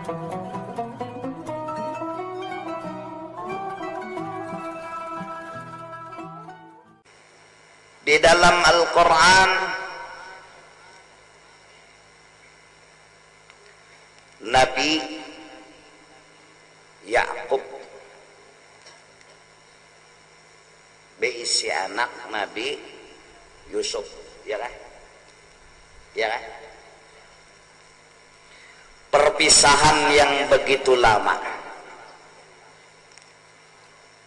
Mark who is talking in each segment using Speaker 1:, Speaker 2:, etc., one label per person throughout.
Speaker 1: Di dalam Al-Quran Nabi Yakub berisi anak Nabi Yusuf, ya kan? Ya kan? Perpisahan yang begitu lama.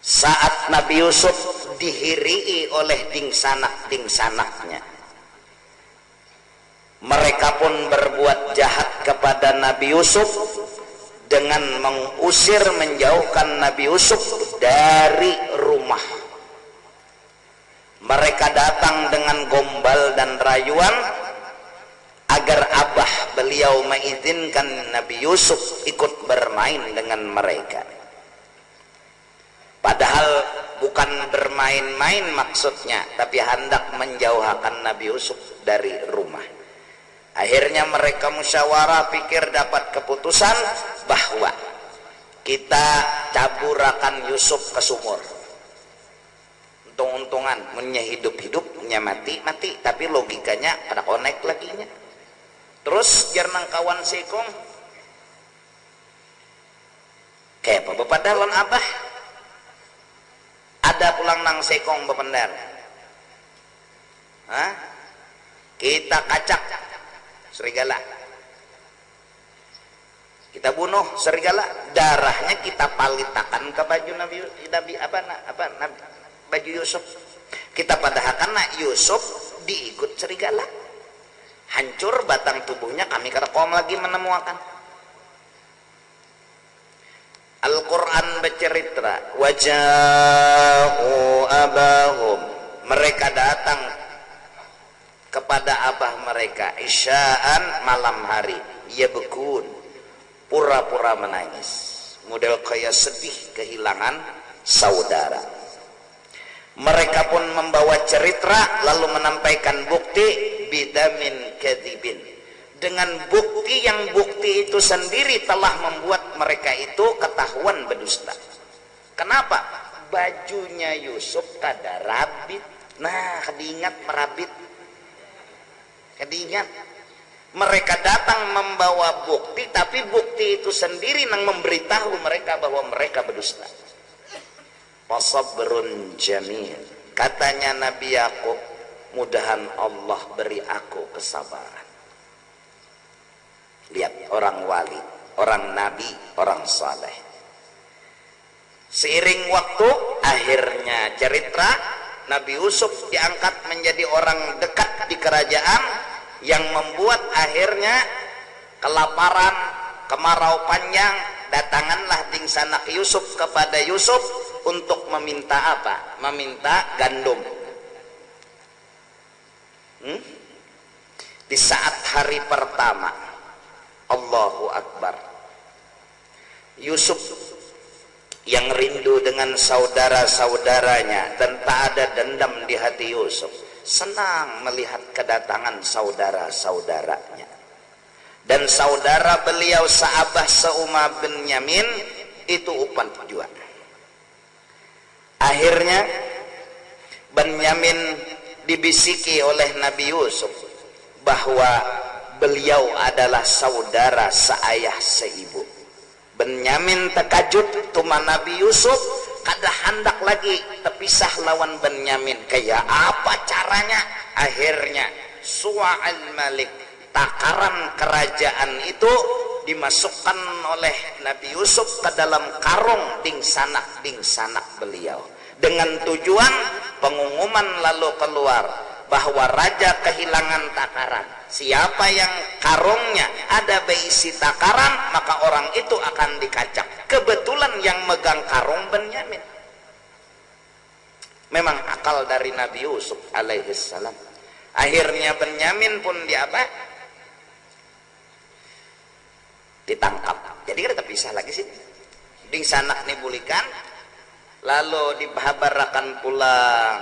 Speaker 1: Saat Nabi Yusuf dihirii oleh dingsanak-dingsanaknya, mereka pun berbuat jahat kepada Nabi Yusuf dengan mengusir, menjauhkan Nabi Yusuf dari rumah. Mereka datang dengan gombal dan rayuan agar abah beliau mengizinkan Nabi Yusuf ikut bermain dengan mereka. Padahal bukan bermain-main maksudnya, tapi hendak menjauhkan Nabi Yusuf dari rumah. Akhirnya mereka musyawarah, pikir dapat keputusan bahwa kita caburakan Yusuf ke sumur. Untung-untungan, punya hidup-hidup, punya mati-mati, tapi logikanya ada connect lagi nya. Terus jernang kawan sekong, kayak apa bapak dalon abah? Ada pulang nang sekong bependar. Hah? Kita kacak serigala. Kita bunuh serigala, darahnya kita palitakan ke baju Nabi baju Yusuf. Kita padahkan Yusuf diikut serigala. Hancur batang tubuhnya, kami kerekom lagi menemukan. Al-Quran bercerita, waja'u abahum, mereka datang kepada abah mereka isya'an, malam hari, yabkun, pura-pura menangis, model kayak sedih kehilangan saudara. Mereka pun membawa cerita lalu menampaikan bukti bidamin kadzibin, dengan bukti yang bukti itu sendiri telah membuat mereka itu ketahuan berdusta. Kenapa? Bajunya Yusuf kada rabit. Nah, kediingat merabit. Kediingat. Mereka datang membawa bukti, tapi bukti itu sendiri yang memberitahu mereka bahwa mereka berdusta. Wasabrun jamil. Katanya Nabi Yakub, mudahan Allah beri aku kesabaran. Lihat orang wali, orang nabi, orang saleh. Seiring waktu, akhirnya cerita Nabi Yusuf diangkat menjadi orang dekat di kerajaan, yang membuat akhirnya kelaparan, kemarau panjang. Datanganlah dingsanak Yusuf kepada Yusuf untuk meminta apa? Meminta gandum. Di saat hari pertama, Allahu Akbar, Yusuf yang rindu dengan saudara-saudaranya dan tak ada dendam di hati Yusuf, senang melihat kedatangan saudara-saudaranya. Dan saudara beliau seabah seumah Benyamin itu upan jual. Akhirnya Benyamin dibisiki oleh Nabi Yusuf bahwa beliau adalah saudara seayah seibu. Benyamin terkajut tuma Nabi Yusuf kada hendak lagi terpisah lawan Benyamin. Kayak apa caranya? Akhirnya Su'al Malik, takaran kerajaan itu dimasukkan oleh Nabi Yusuf ke dalam karung dingsanak beliau, dengan tujuan pengumuman lalu keluar bahwa raja kehilangan takaran. Siapa yang karungnya ada berisi takaran, maka orang itu akan dikacak. Kebetulan yang megang karung Benyamin. Memang akal dari Nabi Yusuf alaihissalam. Akhirnya Benyamin pun ditangkap. Jadi kita terpisah lagi sih. Dingsanak dibulikan, lalu dihabarakan pulang.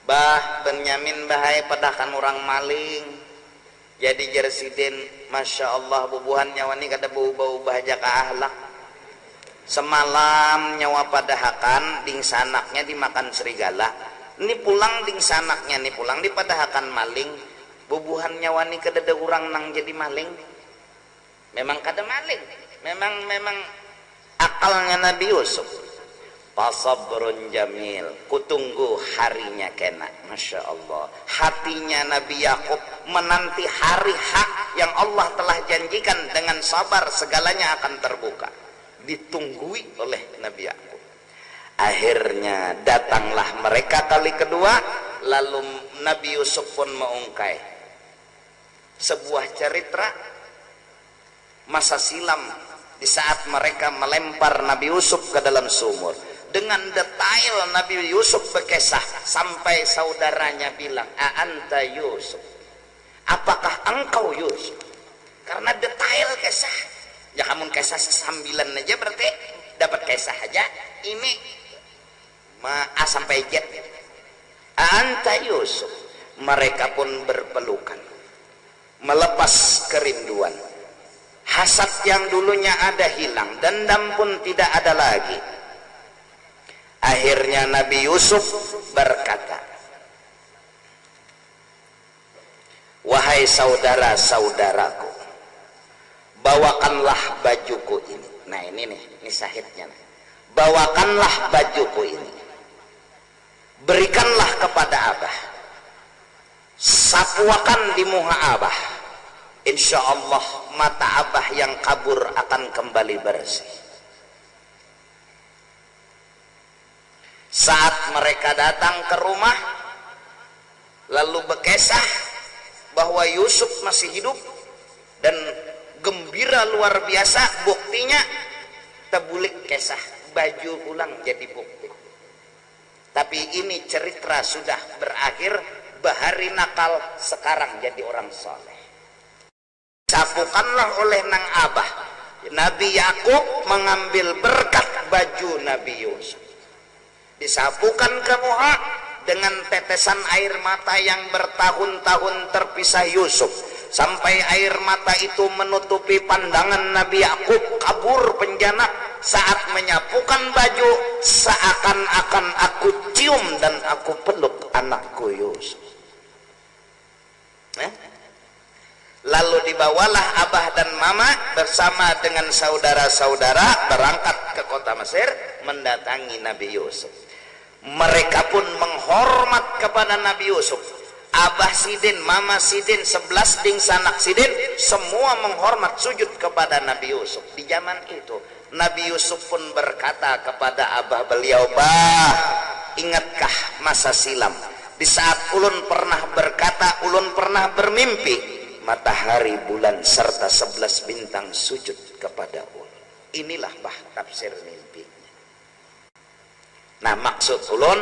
Speaker 1: Bah Benyamin bahaya padahkan orang maling. Jadi jersiden Masya Allah bubuhan nyawa ini kada bau-bau bahaja ke ahlak. Semalam nyawa padahakan ding sanaknya dimakan serigala. Ini pulang ding sanaknya nih pulang di padahakan maling. Bubuhan nyawa ini kada ada orang nang jadi maling. Memang kada maling. Memang akalnya Nabi Yusuf. Pasabrun jamil, kutunggu harinya kena. Masya Allah, hatinya Nabi Yakub menanti hari hak yang Allah telah janjikan. Dengan sabar segalanya akan terbuka, ditunggui oleh Nabi Yakub. Akhirnya datanglah mereka kali kedua. Lalu Nabi Yusuf pun mengungkai sebuah cerita masa silam di saat mereka melempar Nabi Yusuf ke dalam sumur. Dengan detail Nabi Yusuf berkisah sampai saudaranya bilang, "A'anta Yusuf?" Apakah engkau Yusuf? Karena detail kisah. Ya kamu kisah sesambilan aja berarti dapat kisah aja. Ini A sampai Z. "A'anta Yusuf?" Mereka pun berpelukan, melepas kerinduan. Hasad yang dulunya ada hilang, dendam pun tidak ada lagi. Akhirnya Nabi Yusuf berkata, "Wahai saudara-saudaraku, bawakanlah bajuku ini." Nah ini syahidnya. "Bawakanlah bajuku ini, berikanlah kepada Abah, sapuakan di muka Abah. Insya Allah mata Abah yang kabur akan kembali bersih." Saat mereka datang ke rumah lalu berkisah bahwa Yusuf masih hidup dan gembira luar biasa. Buktinya tebulik kisah baju pulang jadi bukti. Tapi ini cerita sudah berakhir. Bahari nakal sekarang jadi orang soleh. Sapukanlah oleh nang Abah. Nabi Yakub mengambil berkat baju Nabi Yusuf, disapukan ke muka dengan tetesan air mata yang bertahun-tahun terpisah Yusuf, sampai air mata itu menutupi pandangan Nabi Yakub kabur penjana. Saat menyapukan baju, seakan-akan aku cium dan aku peluk anakku Yusuf. Lalu dibawalah Abah dan Mama bersama dengan saudara-saudara berangkat ke kota Mesir mendatangi Nabi Yusuf. Mereka pun menghormat kepada Nabi Yusuf. Abah Sidin, Mama Sidin, 11 ding sanak Sidin, semua menghormat sujud kepada Nabi Yusuf. Di zaman itu Nabi Yusuf pun berkata kepada Abah beliau, "Bah, ingatkah masa silam di saat ulun pernah berkata, ulun pernah bermimpi matahari, bulan serta 11 bintang sujud kepada ulun." Inilah bah tafsir mimpi. Nah maksud ulun,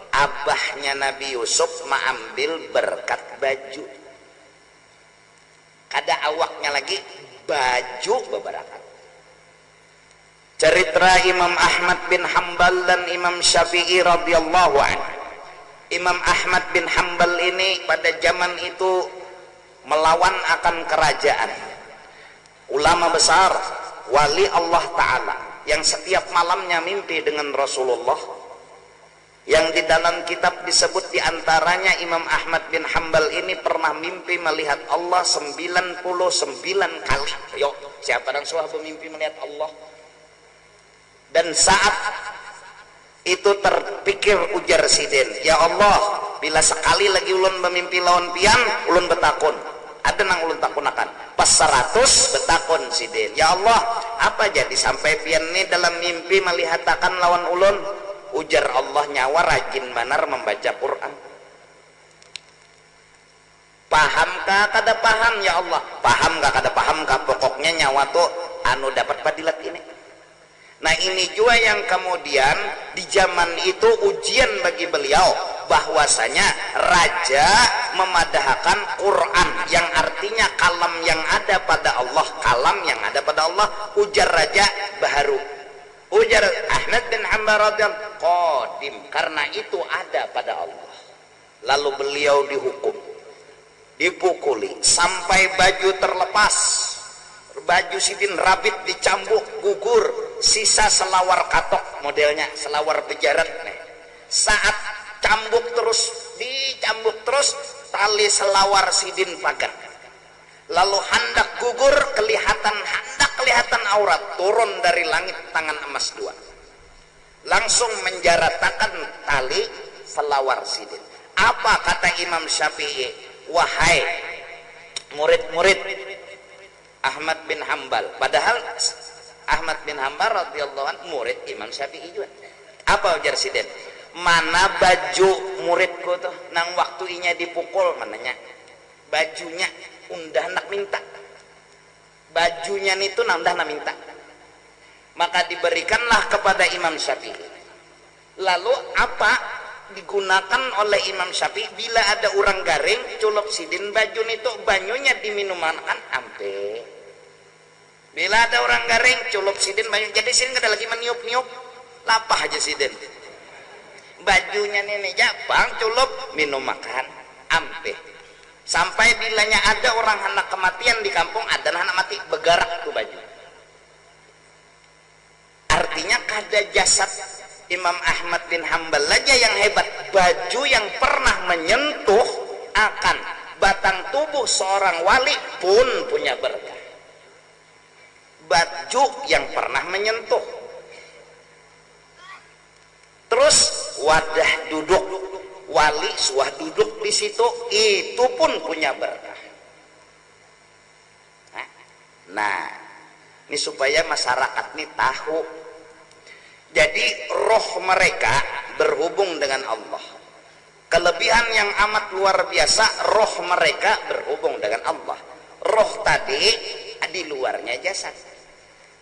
Speaker 1: abahnya Nabi Yusuf mengambil berkat baju. Kada awaknya lagi baju beberapa. Cerita Imam Ahmad bin Hanbal dan Imam Syafi'i radhiyallahu anhu. Imam Ahmad bin Hanbal ini pada zaman itu melawan akan kerajaan. Ulama besar, wali Allah Ta'ala, yang setiap malamnya mimpi dengan Rasulullah, yang di dalam kitab disebut diantaranya Imam Ahmad bin Hanbal ini pernah mimpi melihat Allah 99 kali. Yuk, siapa yang suah bermimpi melihat Allah? Dan saat itu terpikir ujar Sidin, "Ya Allah, bila sekali lagi ulun bermimpi lawan pian, ulun betakun." Ada nang ulun takunakan. Pas 100 betakun Sidin, "Ya Allah, apa jadi sampai pian ini dalam mimpi melihatakan lawan ulun?" Ujar Allah, "Nyawa rajin benar membaca Quran." "Pahamkah kada paham ya Allah?" "Pahamkah kada pahamkah, pokoknya nyawa tuh anu dapat padilat ini." Nah ini juga yang kemudian di zaman itu ujian bagi beliau, bahwasanya raja memadahkan Quran yang artinya kalam yang ada pada Allah, kalam yang ada pada Allah. Ujar raja baharu, ujar Ahmad bin Hanbal radhiyallahu qadim, karena itu ada pada Allah. Lalu beliau dihukum dipukuli sampai baju terlepas, baju Sidin Rabit dicambuk, gugur, sisa selawar katok modelnya, selawar bejaran nih. Saat cambuk terus, dicambuk terus, tali selawar Sidin pagar, lalu hendak gugur, kelihatan aurat, turun dari langit tangan emas dua, langsung menjaratakan tali selawar Sidin. Apa kata Imam Syafi'i? Wahai murid-murid Ahmad bin Hambal, padahal Ahmad bin Hambal radhiyallahu anhu murid Imam Syafi'i juga. Apa ujar Sidin? Mana baju muridku tuh nang waktu inya dipukul, mananya bajunya undah nak minta, bajunya itu nandah nak minta. Maka diberikanlah kepada Imam Syafi'i. Lalu apa digunakan oleh Imam Syafi'i bila ada orang garing culuk Sidin baju itu, banyunya diminumankan ampe. Bila ada orang garing culuk Sidin banyu, jadi Sidin kada lagi meniup-niup, lapah aja Sidin bajunya nih Japang culuk minum makan ampe. Sampai bilanya ada orang anak kematian di kampung, ada anak mati begarak tuh baju. Artinya kada jasad Imam Ahmad bin Hambal aja yang hebat, baju yang pernah menyentuh akan batang tubuh seorang wali pun punya berkah. Baju yang pernah menyentuh. Terus wadah duduk wali, suah duduk di situ, itu pun punya berkah. Nah, ini supaya masyarakat ini tahu. Jadi roh mereka berhubung dengan Allah. Kelebihan yang amat luar biasa, roh mereka berhubung dengan Allah. Roh tadi di luarnya jasad.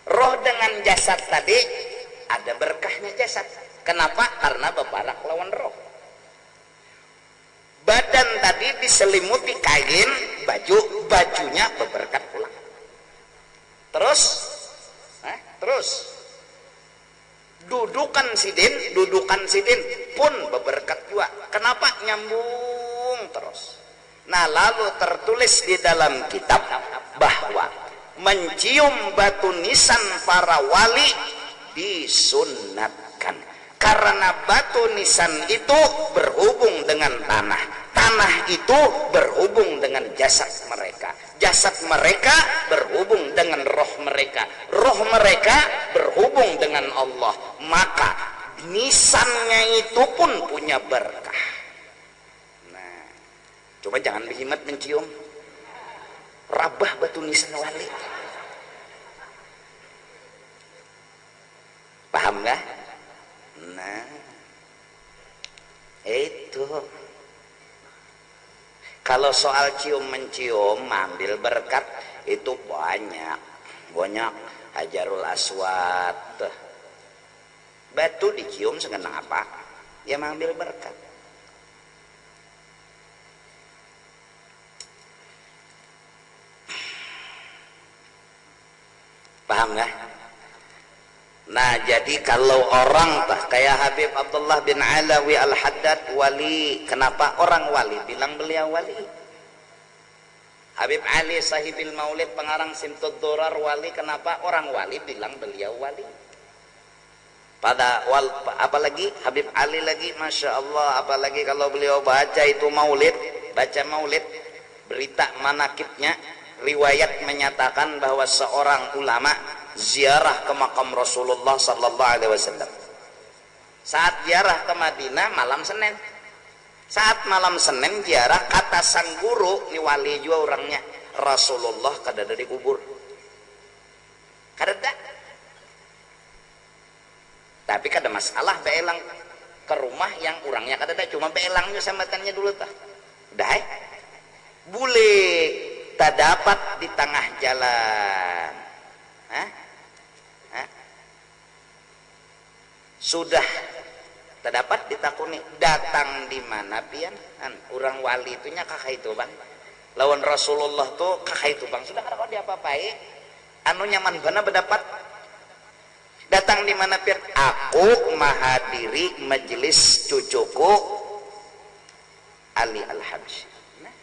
Speaker 1: Roh dengan jasad tadi ada berkahnya jasad. Kenapa? Karena bebarak lawan roh. Badan tadi diselimuti kain, bajunya beberkat pulang. Terus dudukan sidin pun beberkat juga. Kenapa? Nyambung terus. Nah, lalu tertulis di dalam kitab bahwa mencium batu nisan para wali disunatkan. Karena batu nisan itu berhubung dengan tanah itu berhubung dengan jasad mereka, jasad mereka berhubung dengan roh mereka berhubung dengan Allah. Maka nisannya itu pun punya berkah. Nah, coba jangan berhimat mencium rabah batu nisan wali. Paham gak? Nah, itu kalau soal cium mencium ambil berkat itu banyak Hajarul Aswad, batu dicium segenang apa ya, mengambil berkat. Paham gak? Nah, jadi kalau orang kayak Habib Abdullah bin Alawi Al-Haddad wali, kenapa orang wali bilang beliau wali? Habib Ali Sahibil Maulid pengarang Simtud Durar wali, kenapa orang wali bilang beliau wali? Apalagi Habib Ali lagi, Masya Allah, apalagi kalau beliau baca itu maulid, berita manakibnya, riwayat menyatakan bahwa seorang ulama ziarah ke makam Rasulullah sallallahu alaihi wasallam. Saat ziarah ke Madinah malam Senin. Saat malam Senin ziarah, kata sang guru, ini wali juga orangnya, Rasulullah kada ada di kubur. Kada ada. Tapi kada masalah beelang ke rumah yang orangnya kada ada, cuma beelangnya sambatannya dulu tah. Dah. Boleh tak dapat di tengah jalan. Sudah terdapat ditakuni datang di mana pian orang wali itunya kakak itu bang lawan Rasulullah tuh kakak itu bang sudah kada kau diapa-apai anu nyaman bana berdapat datang di mana pian aku mahadiri majelis cucuku Ali Al-Habsyi. Nah,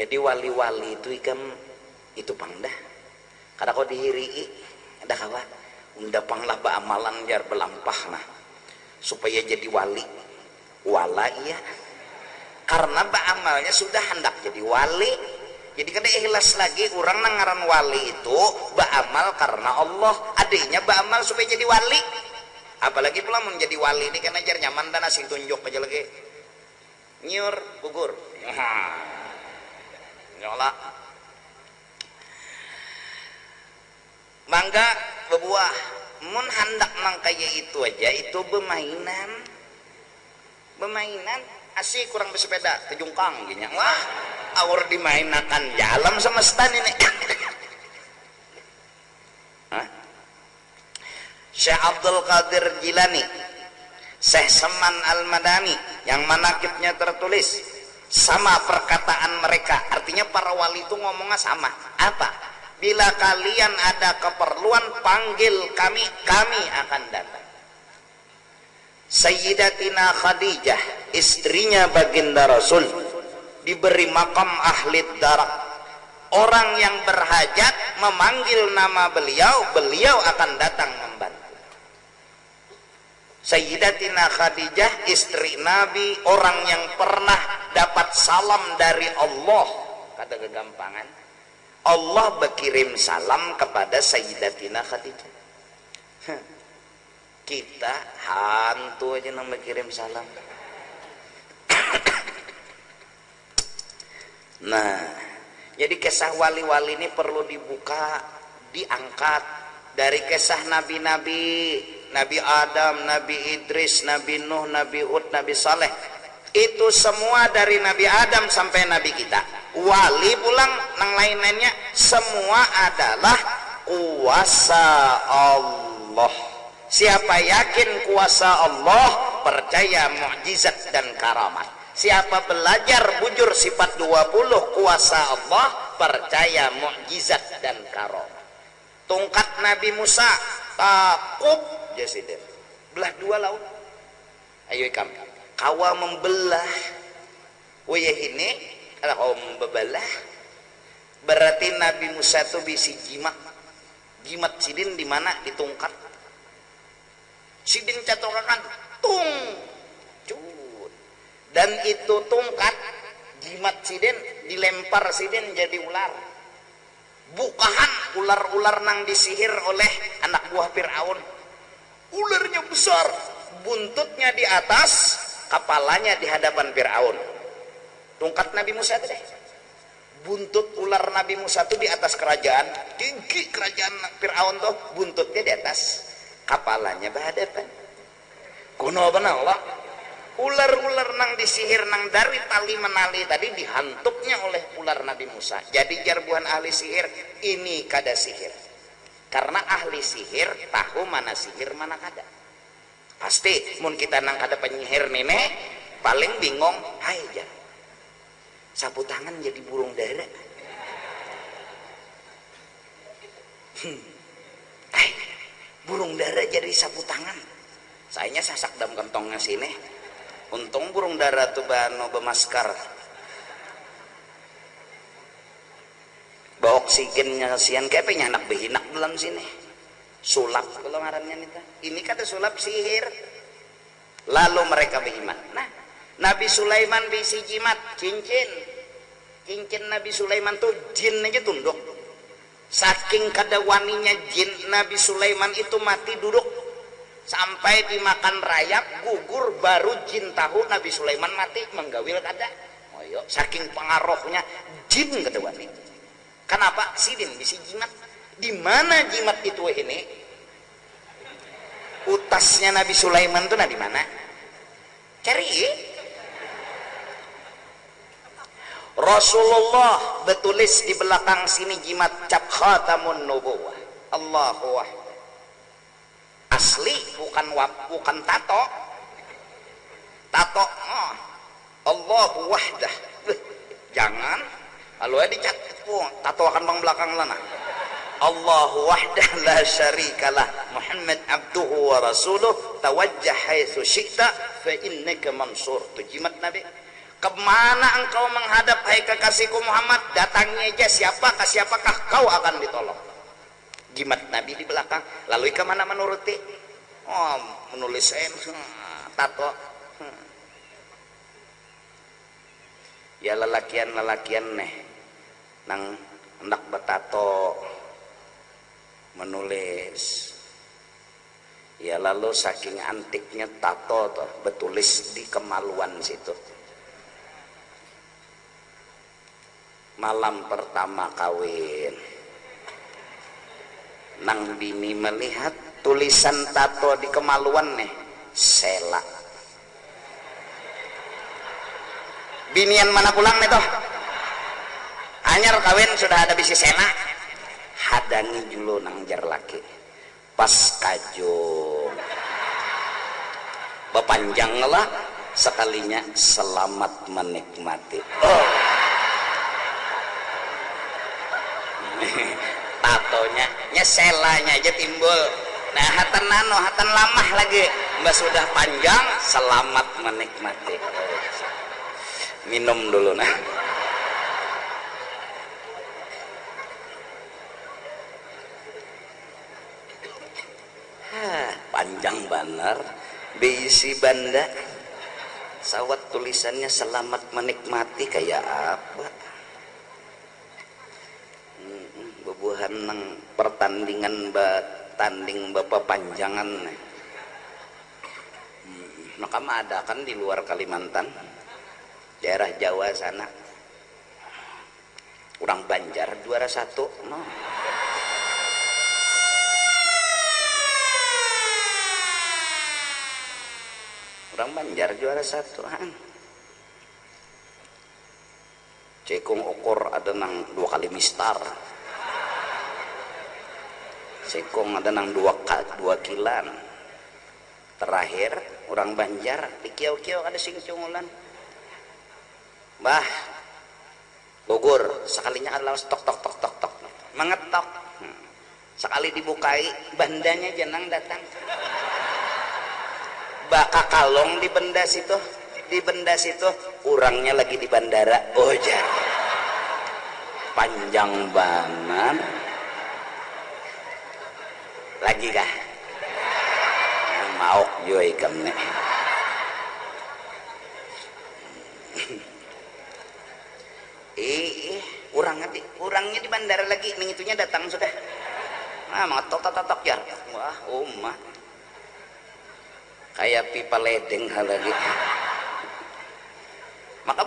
Speaker 1: Jadi wali-wali itu ikan itu pangdah kada kau dihiri ada kawan unda panglah amalan jar belampah nah supaya jadi wali wala iya karena amalnya sudah hendak jadi wali. Jadi kada ikhlas lagi orang nangaran wali itu beramal karena Allah, adanya beramal supaya jadi wali. Apalagi pula menjadi wali ini kan ajar nyaman dan asing tunjuk aja lagi nyur gugur nyola mangga berbuah mun hendak nang kaya itu aja itu bermainan asik kurang bersepeda kejungkang gini wah awur dimainakan jalan semesta ini. Syekh Abdul Qadir Jilani, Syekh Saman Al-Madani yang manakibnya tertulis sama perkataan mereka, artinya para wali itu ngomongnya sama. Apa? Bila kalian ada keperluan panggil kami, kami akan datang. Sayyidatina Khadijah, istrinya baginda Rasul, diberi makam ahli darat. Orang yang berhajat memanggil nama beliau, beliau akan datang membantu. Sayyidatina Khadijah, istri Nabi, orang yang pernah dapat salam dari Allah. Kada kegampangan Allah berkirim salam kepada Sayyidatina Khadijah. Kita hantu aja yang berkirim salam. Nah, jadi kisah wali-wali ini perlu dibuka, diangkat dari kisah nabi-nabi, Nabi Adam, Nabi Idris, Nabi Nuh, Nabi Hud, Nabi Saleh. Itu semua dari Nabi Adam sampai Nabi kita. Wali pulang nang lain-lainnya semua adalah kuasa Allah. Siapa yakin kuasa Allah, percaya mukjizat dan karamat. Siapa belajar bujur sifat 20 kuasa Allah, percaya mukjizat dan karamat. Tongkat Nabi Musa takub jasiden belah dua laut. Ayo ikam kawa membelah wayah ini kalau kau membelah berarti Nabi Musa itu bisi jimat sidin di mana di tongkat sidin catokakan tung cut dan itu tongkat jimat sidin dilempar sidin jadi ular. Bukahan ular-ular nang disihir oleh anak buah Fir'aun. Ularnya besar, buntutnya di atas, kepalanya di hadapan Fir'aun. Tongkat Nabi Musa itu deh. Buntut ular Nabi Musa itu di atas kerajaan, tinggi kerajaan Fir'aun tuh, buntutnya di atas, kepalanya berhadapan. Kuno benar Allah. Ular-ular nang disihir nang dari tali menali tadi dihantuknya oleh ular Nabi Musa. Jadi jarbuhan ahli sihir ini kada sihir. Karena ahli sihir tahu mana sihir mana kada. Pasti mun kita nang kada penyihir nenek paling bingung, hai jar. Sapu tangan jadi burung dara. Hai, burung dara jadi sapu tangan. Sayanya sasak dalam kantongnya sini. Untung burung dara tuh bano bermaskar. Bawa oksigennya kasihan kayak pengen anak behinak dalam sini. Sulap kalau ngarannya nita. Ini kata sulap sihir. Lalu mereka beriman. Nah, Nabi Sulaiman bisi jimat cincin. Cincin Nabi Sulaiman tuh jin aja tunduk. Saking kada waninya jin, Nabi Sulaiman itu mati duduk. Sampai dimakan rayap gugur baru jin tahu Nabi Sulaiman mati menggawil kada. Oh yo, saking pengaruhnya jin kada wani. Kenapa? Sidin bisi jimat. Di mana jimat itu ini? Utasnya Nabi Sulaiman tuh di mana? Cari. Rasulullah betulis di belakang sini jimat cap khatamun nubuwah. Allahu wahid. Asli bukan tato. Oh, Allahu wahdah. Jangan kalau dicat tato akan bang belakang lana. Allahu wahdah la syarikalah Muhammad abduhu wa rasuluh tawajjah haitsu syi'ta fa innaka mansur. Itu jimat Nabi. Kemana engkau menghadap hai kekasihku Muhammad, datangi aja siapakah kau akan ditolong. Jimat Nabi di belakang, lalu kemana menuruti? Oh, menulis tato. Ya lelakian neh nang hendak betato menulis. Ya lalu saking antiknya tato tuh betulis di kemaluan situ. Malam pertama kawin, nang bini melihat tulisan tato di kemaluan nih, sela. Binian mana pulang nih toh? Anyar kawin sudah ada bisi sela. Hadangi julu nang jar laki. Pas kajong. Bepanjang lah sekalinya selamat menikmati. Oh. Tatonya selanya aja timbul. Nah hatan lamah lagi mbak sudah panjang, selamat menikmati. Minum dulu nah. Panjang bener diisi banda sawat tulisannya selamat menikmati kayak apa. Bebuhan nang pertandingan tanding bapak panjangan maka ada kan di luar Kalimantan, daerah Jawa sana, orang Banjar juara 1 no. Orang Banjar juara 1 cekung ukur ada nang 2 kali mistar. Sekong ada nang 2 kilan. Terakhir orang Banjar di kiau-kiau ada sing cungulan. Bah Bogor sekalinya adalah tok mengetok. Sekali dibukai bandanya jenang datang. Baka kalong di benda situ orangnya lagi di bandara. Oh jah. Panjang banget. Lagi kah? Mau joy kemne. Orangnya di bandara lagi, ning itunya datang sudah. Mau tok ya. Wah, umah. Kayak pipa ledeng hal lagi. Maka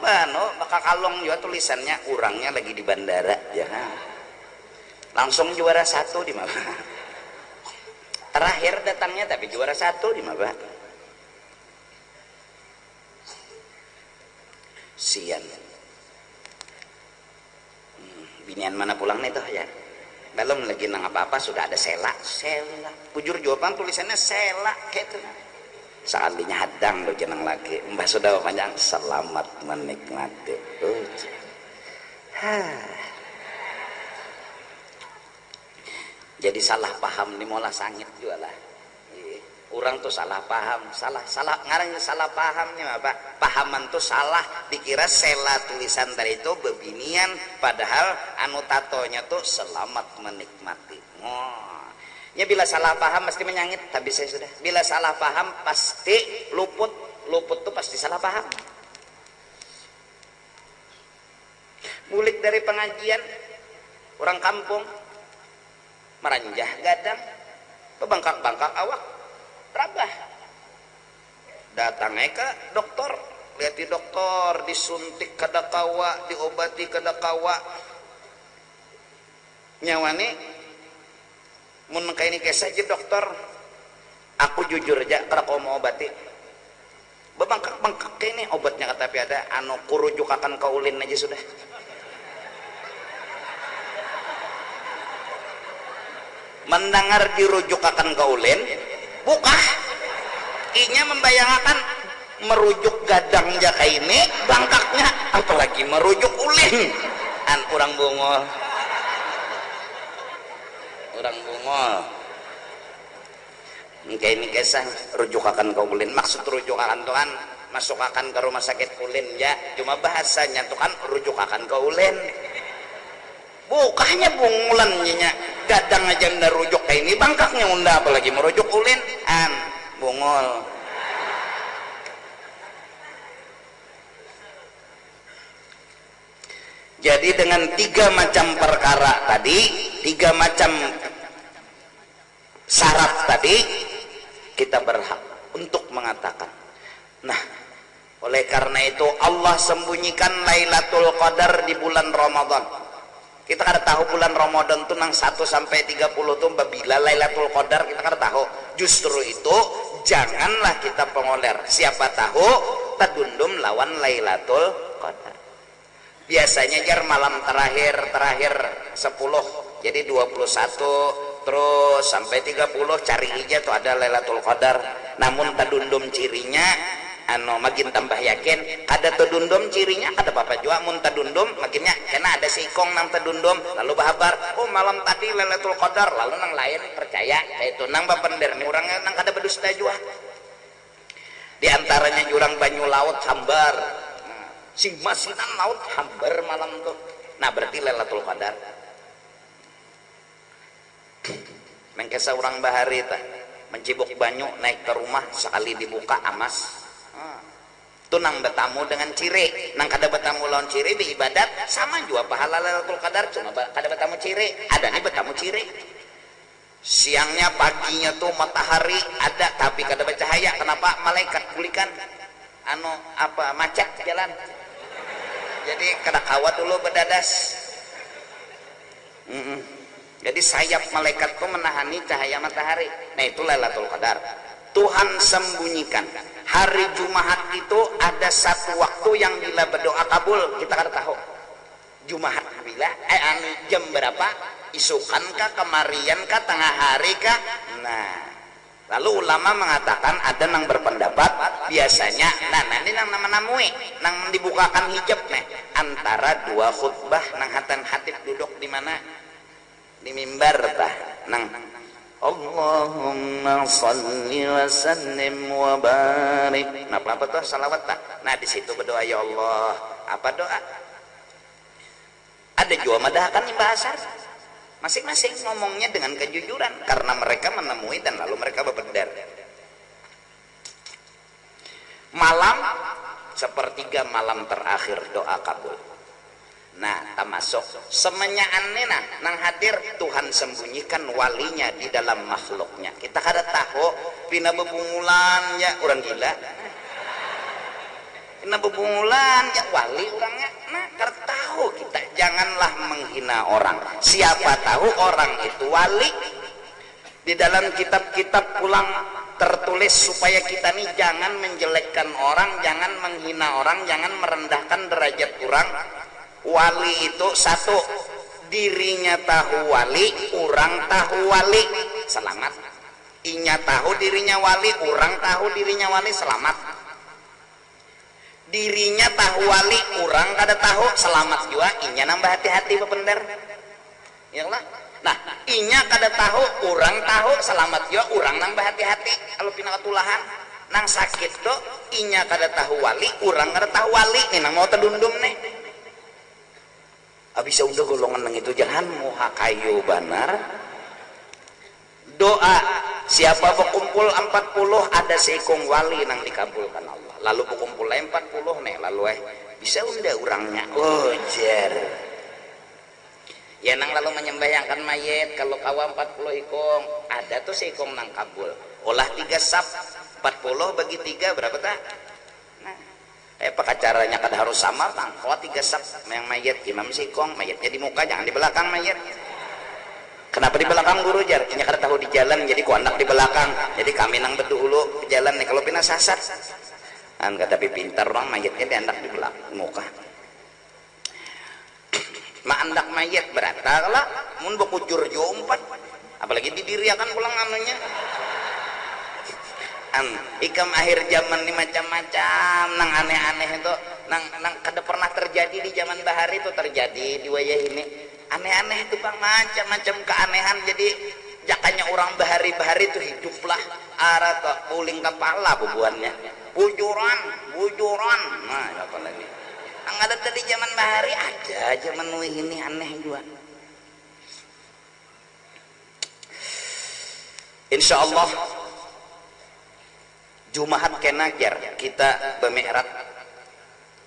Speaker 1: maka kalong juga tulisannya orangnya lagi di bandara ya. Langsung juara 1 di mana? Terakhir datangnya tapi juara 1 di mana? Sian. Binian mana pulang nih toh ya? Belum lagi nang apa-apa sudah ada sela. Bujur jawaban tulisannya sela gitu. Seandainya hadang lo jenang lagi. Mbah sudah panjang selamat menikmati. Jadi salah paham di mola sangit juga lah. Orang tuh salah paham, salah ngarangnya salah pahamnya apa? Pahaman tuh salah, dikira sela tulisan tadi itu bebinian, padahal anu tatonya tuh selamat menikmati. Ya bila salah paham pasti menyangit, tapi saya sudah. Bila salah paham pasti luput tuh pasti salah paham. Bulik dari pengajian, orang kampung meranjah gadang, bangkak awak, rabah. Datangnya ke dokter, lihat di dokter, disuntik kada kawa, diobati kada kawa. Nyawani, mun kaini kisah aja dokter, aku jujur aja kada kau mau obati. Bangkak ini obatnya kata tapi ada, anu kurujuk akan kaulin aja sudah. Mendengar dirujuk akan kaulin buka inya membayangkan merujuk gadang jaka ini bangkaknya apalagi merujuk ulin orang bungol ini kisah rujuk akan kaulin maksud rujuk akan Tuhan masukakan ke rumah sakit ulin ya, cuma bahasanya tuh kan rujukakan ke ulin, bukanya bungulan nya gadang aja nda rujuk kayak ini bangkaknya unda apalagi merujuk ulin an bungul. Jadi dengan 3 macam perkara tadi, 3 macam syarat tadi, kita berhak untuk mengatakan. Nah, oleh karena itu Allah sembunyikan Lailatul Qadar di bulan Ramadan. Kita kada tahu bulan Ramadan tuh nang 1 sampai 30 tuh babila Lailatul Qadar, kita kada tahu. Justru itu janganlah kita pengoler. Siapa tahu tadundum lawan Lailatul Qadar. Biasanya jar malam terakhir 10, jadi 21 terus sampai 30 cari aja tuh ada Lailatul Qadar. Namun tadundum cirinya makin tambah yakin kada tadundum cirinya kada apa jua mun tadundum makinnya karena ada sikong nang tadundum lalu bahabar oh malam tadi Lailatul Qadar lalu nang lain percaya itu nang bapender nih orangnya nang kada berdusta jua. Di antaranya jurang Banyu Laut Hambar, sing masinan laut hambar malam tuh. Nah berarti Lailatul Qadar. Mengkesa orang bahari ta mencibuk banyu naik ke rumah sekali dibuka amas. Tuh nang bertamu dengan ciri, nang kada bertamu lawan ciri di ibadat sama juga pahala Lailatul Qadar, cuma kada bertamu ciri, ada nih bertamu ciri. Siangnya paginya tuh matahari ada tapi kada bercahaya. Kenapa? Malaikat kulikan macet jalan. Jadi kada kawat dulu berdadas. Jadi sayap malaikat itu menahani cahaya matahari. Nah itu Lailatul Qadar. Tuhan sembunyikan. Hari Jumat itu ada satu waktu yang bila berdoa kabul kita kada tahu. Jumat bila jam berapa? Isukan kah, kemarian kah, tengah hari kah? Nah, lalu ulama mengatakan ada nang berpendapat biasanya nanti nang nama-namui nang dibukakan hijab nih antara 2 khutbah nang hatan hatib duduk di mana? Di mimbar tah nang Allahumma salli wa sallim wa barik. Nah apa tuh salawat tah? Nah di situ berdoa ya Allah. Apa doa? Ada juga madahakan yang bahasa masing-masing ngomongnya dengan kejujuran karena mereka menemui dan lalu mereka berbedar. Malam sepertiga malam terakhir doa kabul. Nah, termasuk semenyaannya nang hadir Tuhan sembunyikan walinya di dalam makhluknya. Kita kada tahu pina bebungulan ya orang gila. Pina bebungulan ya wali orangnya. Nah, kada tahu kita janganlah menghina orang. Siapa tahu orang itu wali. Di dalam kitab-kitab pulang tertulis supaya kita nih jangan menjelekkan orang, jangan menghina orang, jangan merendahkan derajat orang. Wali itu satu, dirinya tahu wali, orang tahu wali, selamat. Inya tahu dirinya wali, orang tahu dirinya wali, selamat. Dirinya tahu wali, orang kada tahu, selamat juga. Inya nambah hati-hati bener. Ya Allah. Nah, inya kada tahu, orang tahu, selamat juga. Orang nambah hati-hati. Kalau pina ketulahan, nang sakit do, inya kada tahu wali, orang kada tahu wali. Nih nang mau terdundum nih. Abis udah golongan nang itu jangan muha kayu banar. Doa siapa berkumpul 40 ada seikung wali nang dikabulkan Allah. Lalu berkumpul 40 nih lalu bisa unda orangnya. Oh jer. Ya nang lalu menyembahyangkan mayat kalau kawa 40 ikung ada tuh seikung nang kabul. Olah 3 sab 40 bagi 3 berapa tak? Apa caranya kada harus sama bang? Kalau 3 sab yang mayat imam sikong mayatnya di muka jangan di belakang mayat. Kenapa di belakang guru jar? Kayaknya kada tahu di jalan jadi ku anak di belakang. Jadi kami nang berdulu ke jalan nih kalau pina sasar. Kan kata pintar orang mayatnya di anak di belakang muka. Ma andak mayat berata kalau mun bekujur jo 4. Apalagi didiriakan pulang anunya. Ikam akhir zaman ini macam-macam nang aneh-aneh itu nang kada pernah terjadi di zaman bahari itu terjadi di wayah ini aneh-aneh itu bang macam-macam keanehan jadi jakanya orang bahari-bahari itu hiduplah arah tuh uling kepala bubuannya bujuran bujuran. Nah apa lagi ada dari zaman bahari, ada aja menu ini aneh juga. Insya Allah Jumaat kena jar kita bemi'raj.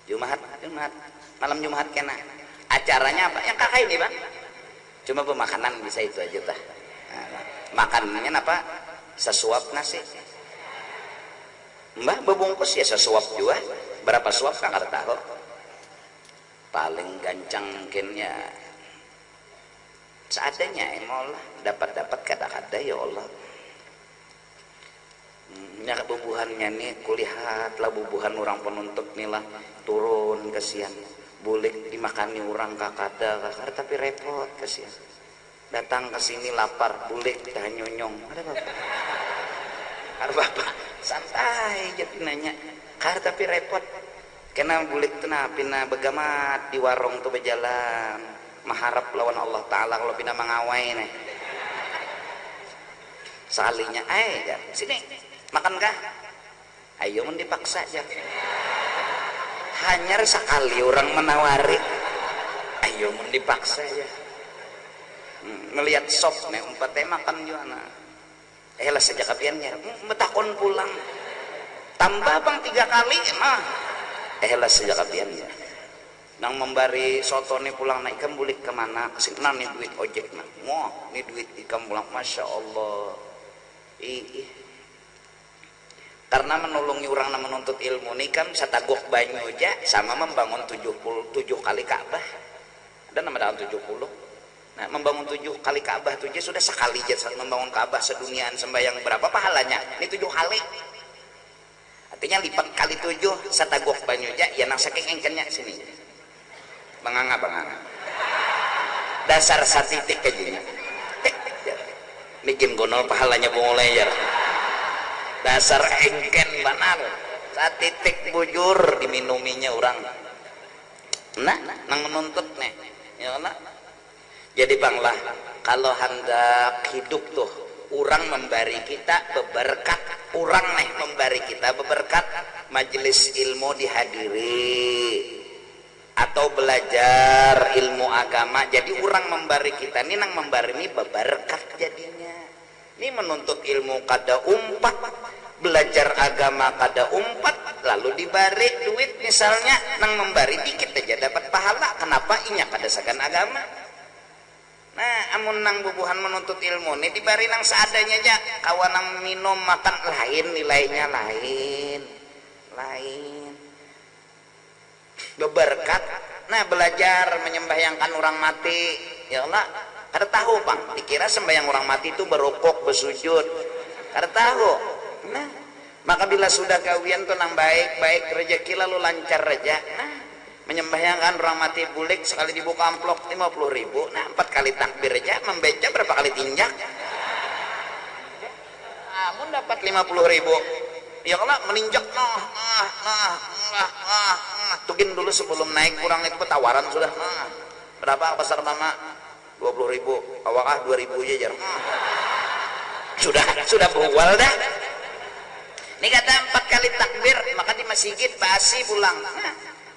Speaker 1: Jumaat malam Jumaat kena. Acaranya apa? Yang kakak ini bang. Cuma pemakanan bisa itu aja tah. Nah, makanannya apa? Sesuap nasi. Mbah bebungkus ya sesuap juga. Berapa suap kakak tahu? Paling gancang mungkin ya seadanya ya Allah. Dapat kada-kada ya Allah. Nya bubuhannya nih kulihat lah bubuhan orang penuntut nih lah turun kasihan bulik dimakani orang kakada tapi repot kasihan datang ke sini lapar bulik dah nyonyong ada bapak santai jadi nanya tapi repot kena bulik tenah pina begamat di warung tuh berjalan maharap lawan Allah Ta'ala kalau pina mengawai nih sekalinya ya sini makan kah? Ayo mun dipaksa aja. Hanya sekali orang menawari. Ayo mun dipaksa aja. Melihat sop nih umpatnya makan juga nah. Lah sejak kapiannya metakon pulang. Tambah bang 3 kali mah. Lah sejak kapiannya. Nang membari soto nih pulang naik ikan bulik kemana? Kesini nih duit ojek nah. Wah, nih duit ikan pulang, masya Allah. Karena menolongi orang menuntut ilmu ini kan satagok banyu aja sama membangun 77 kali Ka'bah. Ada nama dalam 70. Nah, membangun 7 kali Ka'bah itu aja sudah sekali aja membangun Ka'bah seduniaan sembahyang berapa pahalanya? Ini 7 kali. Artinya lipat kali 7 satagok banyu aja ya nang saking engkennya sini. Banganga. Dasar satitik aja. Bikin gonol pahalanya bungolnya ya. Dasar engken banal satitik bujur diminuminya orang nang menuntut nih ya Allah. Jadi banglah kalau hendak hidup tuh orang memberi kita beberkat orang nih memberi kita beberkat majelis ilmu dihadiri atau belajar ilmu agama jadi orang memberi kita ini nang memberi ini beberkat jadinya ini menuntut ilmu kada umpat belajar agama kada umpat lalu dibari duit misalnya nang membari dikit aja dapat pahala kenapa inya kada sagan agama. Nah amun nang bubuhan menuntut ilmu nih dibari nang seadanya aja kawan nang minum makan lain nilainya lain beberkat. Nah belajar menyembahyangkan orang mati ya Allah kada tahu bang dikira sembahyang orang mati itu berukuk bersujud kada tahu. Nah, maka bila sudah kawian tuh nang baik rezeki lalu lancar aja. Nah, menyembahyangkan orang mati bulik sekali dibuka amplop 50.000. Nah, 4 kali takbir aja membaca berapa kali tinjak? Namun dapat 50.000. Ya Allah meninjak tugin dulu sebelum naik kurang itu tawaran sudah. Berapa pasar mama? 20.000. Awakah 2.000 aja jar. Sudah buwal dah. Ini kata 4 kali takbir maka di masjid basi pulang.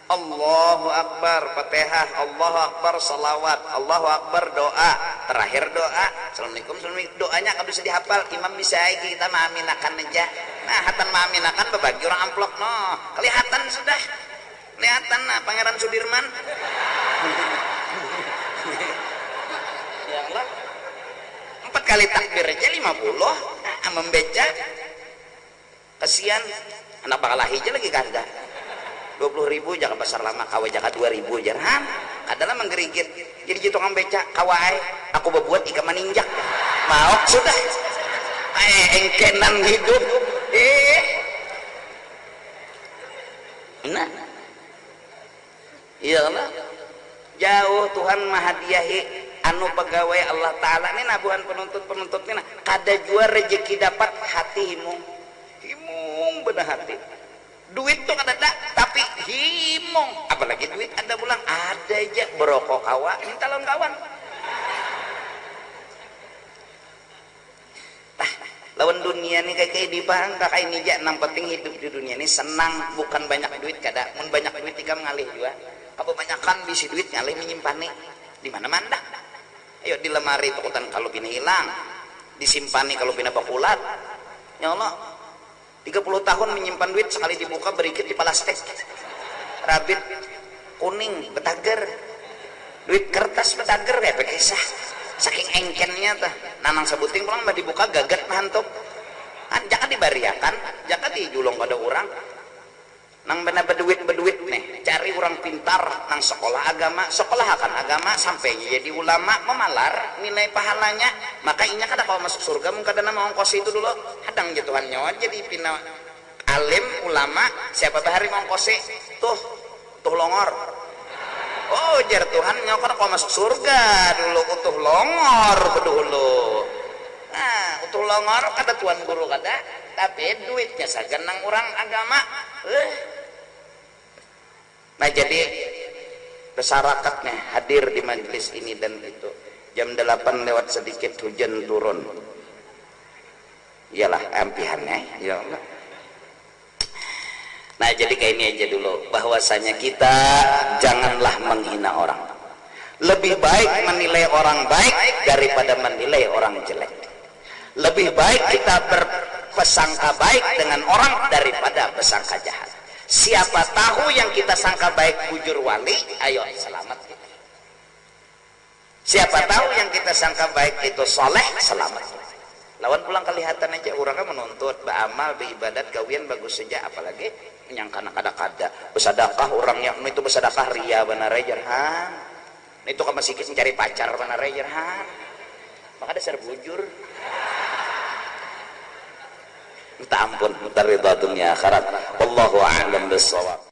Speaker 1: Allahu Akbar Fatihah, Allahu Akbar salawat, Allahu Akbar doa, terakhir doa Assalamualaikum doanya kan bisa dihafal imam bisa kita maaminakan aja. Nah hatan maaminakan berbagi orang amplop kelihatan sudah kelihatan Pangeran Sudirman. Ya Allah 4 kali takbir aja 50 membaca kasihan anak bakal hijau lagi kanda 20.000 jangan pasar lama kawai jaga 2.000 jarang adalah menggerigit jadi jitu tukang beca kawai aku berbuat ikan meninjak mau sudah engkenan hidup nah iyalah jauh Tuhan mahadiahi anu pegawai Allah Ta'ala ini nabuhan penuntut ini kada jua rezeki dapat hati himung benar hati duit tuh kada ada tapi himong apalagi duit ada pulang ada aja berokok kawan minta lawan kawan lawan dunia dunia ini kayak di bangka kayak ini aja, nang penting hidup di dunia ini senang, bukan banyak duit. Kada mun banyak duit ikam ngalih juga, kebanyakan bisi duit ngalih menyimpan di mana manda. Ayo di lemari takutan kalau bina hilang, disimpani kalau bina bakulat. Ya Allah, 30 tahun menyimpan duit, sekali dibuka berikit di plastik rabit kuning betager, duit kertas betager kayak bekesah saking engkennya tah. Nanang sebuting pulang mah dibuka gagat hantuk kan, jangan dibariakan, jangan dijulung pada orang. Nang benar berduit nih, cari orang pintar nang sekolah agama, sekolahakan agama sampai jadi ulama, memalar nilai pahalanya. Maka inya kada kalau masuk surga mungkin kada nama ongkos itu dulu hadang jatuhan nyawa jadi pina alim ulama siapa bahari mongkose tuh longor. Oh jar Tuhan nyokor kalau masuk surga dulu utuh longor dulu. Nah utuh longor kada tuan guru kada, tapi duitnya saja nang orang agama. Nah jadi masyarakatnya hadir di majelis ini dan itu jam 8 lewat sedikit hujan turun. Iyalah ampihannya ya Allah. Nah jadi kayak ini aja dulu, bahwasanya kita janganlah menghina orang. Lebih baik menilai orang baik daripada menilai orang jelek. Lebih baik kita berprasangka baik dengan orang daripada bersangka jahat. Siapa tahu yang kita sangka baik bujur wali, ayo selamat kita. Siapa tahu yang kita sangka baik itu soleh, selamat kita. Lawan pulang kelihatan aja orangnya menuntut beramal beribadat kawian bagus saja, apalagi menyangka kada bersedekah orang yang itu bersedekah ria benar aja itu kan masih mencari pacar benar aja maka dasar bujur. Minta ampun, minta ridha dunia akhirat. Wallahu a'lam bissawab.